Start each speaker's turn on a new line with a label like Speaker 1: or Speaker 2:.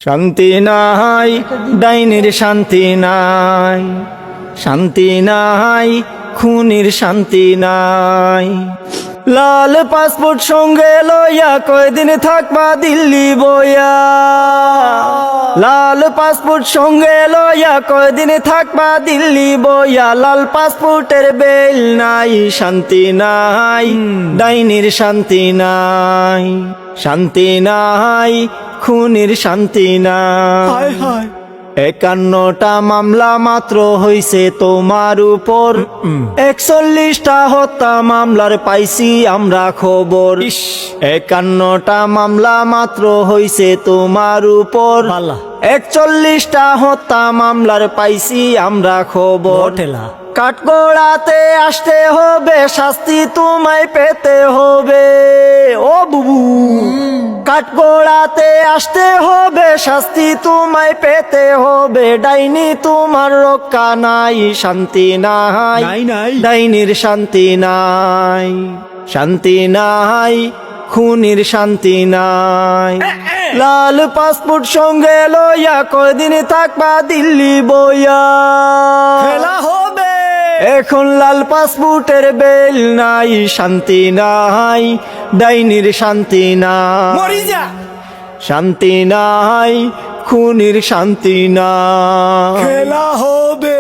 Speaker 1: শান্তি নাই, ডাইনির শান্তি নাই, শান্তি নাই, খুনির শান্তি নাই। লাল পাসপোর্ট সঙ্গে লইয়া কয়দিন থাকবা দিল্লি বইয়া, লাল পাসপোর্ট সঙ্গে লইয়া কয়দিন থাকবা দিল্লি বইয়া। লাল পাসপোর্টের বেল নাই, শান্তি নাই, ডাইনির শান্তি নাই, শান্তি নাই, খুনির শান্তি নাই। 51টা মামলা মাত্র হইছে তোমার উপর, 41টা হত্যা মামলার পাইছি আমরা খবর। 51টা মামলা মাত্র হইছে তোমার উপর, 41টা হত্যা মামলার পাইছি আমরা খবর। কাঠগড়াতে আসতে হবে, শাস্তি তোমায় পেতে হবে। ও বুবু, কাঠগড়াতে আসতে হবে, শাস্তি তোমায় পেতে হবে। ডাইনি তোমার রক্ষা নাই, শান্তি নাই, ডাইনির শান্তি নাই, শান্তি নাই, খুনির শান্তি নাই। লাল পাসপোর্ট সঙ্গে লইয়া কয়দিন থাকবা দিল্লি বইয়া, খেলা হবে এখন। লাল পাসপোর্টের বেল নাই, শান্তি নাই, ডাইনির শান্তি নাই, শান্তি নাই, খুনির শান্তি নাই। খেলা হবে।